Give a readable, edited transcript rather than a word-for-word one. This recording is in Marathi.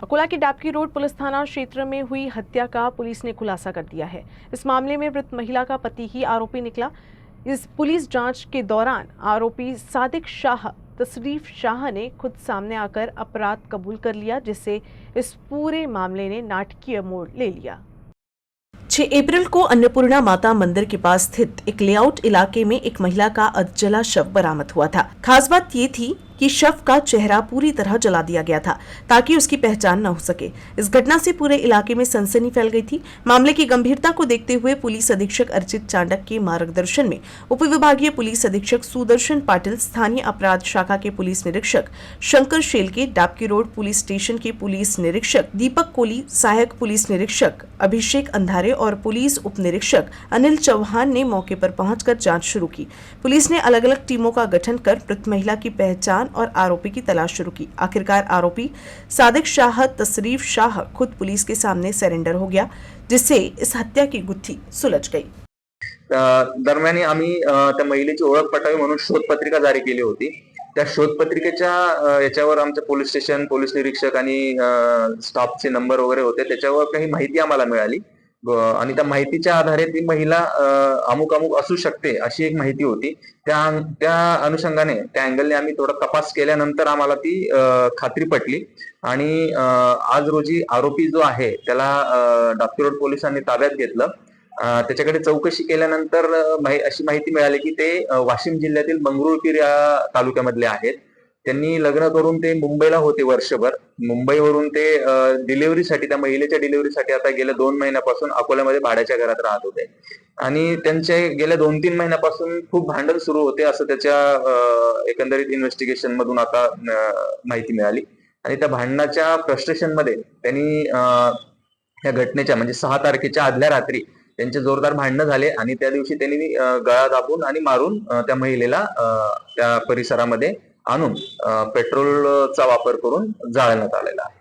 अकोला के डाबकी रोड पुलिस थाना क्षेत्र में हुई हत्या का पुलिस ने खुलासा कर दिया है। इस मामले में मृत महिला का पति ही आरोपी निकला। इस पुलिस जांच के दौरान आरोपी सादिक शाह तशरीफ शाह ने खुद सामने आकर अपराध कबूल कर लिया, जिससे इस पूरे मामले ने नाटकीय मोड़ ले लिया। 6 अप्रैल को अन्नपूर्णा माता मंदिर के पास स्थित एक लेआउट इलाके में एक महिला का अधजला शव बरामद हुआ था। खास बात ये थी कि शव का चेहरा पूरी तरह जला दिया गया था ताकि उसकी पहचान न हो सके। इस घटना से पूरे इलाके में सनसनी फैल गई थी। मामले की गंभीरता को देखते हुए पुलिस अधीक्षक अर्चित चांडक के मार्गदर्शन में उपविभागीय पुलिस अधीक्षक सुदर्शन पाटिल, स्थानीय अपराध शाखा के पुलिस निरीक्षक Shankar Shelke, Dabki road police station के पुलिस निरीक्षक दीपक कोली, सहायक पुलिस निरीक्षक अभिषेक अंधारे और पुलिस उप निरीक्षक अनिल चौहान ने मौके पर पहुंचकर जांच शुरू की। पुलिस ने अलग अलग टीमों का गठन कर मृत महिला की पहचान और आरोपी की तलाश शुरू की। आखिरकार आरोपी सादिक शाह तशरीफ शाह खुद पुलिस के सामने सरेंडर हो गया, जिससे इस हत्या की गुत्थी सुलझ गई। दरम्यान आम्ही त्या महिलेची ओळख पटावी म्हणून शोधपत्रिका जारी केली होती। त्या शोधपत्रिकेच्या याच्यावर आमचे पोलीस स्टेशन, पोलीस निरीक्षक आणि स्टाफचे नंबर वगैरे होते, त्याच्यावर काही माहिती आम्हाला मिळाली आणि त्या माहितीच्या आधारे ती महिला अमुक अमुक असू शकते अशी एक माहिती होती। त्या अनुषंगाने त्या अँगलने आम्ही थोडा तपास केल्यानंतर आम्हाला ती खात्री पटली आणि आज रोजी आरोपी जो आहे त्याला डाबकी रोड पोलिसांनी ताब्यात घेतलं। त्याच्याकडे चौकशी केल्यानंतर अशी माहिती मिळाली की ते वाशिम जिल्ह्यातील मंगरुळपीर या तालुक्यामधले आहेत। त्यांनी लग्न करून ते मुंबईला होते वर्षभर। मुंबईवरून ते डिलिव्हरीसाठी, त्या महिलेच्या डिलिव्हरीसाठी आता गेल्या 2 महिन्यापासून अकोल्यामध्ये भाड्याच्या घरात राहत होते आणि त्यांचे गेल्या 2-3 महिन्यापासून खूप भांडण सुरू होते असं त्याच्या एकंदरीत इन्व्हेस्टिगेशन मधून आता माहिती मिळाली आणि त्या भांडणाच्या फ्रस्ट्रेशन मध्ये त्यांनी या घटनेच्या म्हणजे 6 तारखेच्या आदल्या रात्री त्यांचे जोरदार भांडणं झाले आणि त्या दिवशी त्यांनी गळा दाबून आणि मारून त्या महिलेला त्या परिसरामध्ये आणून पेट्रोलचा वापर करून जाळण्यात आलेला आहे।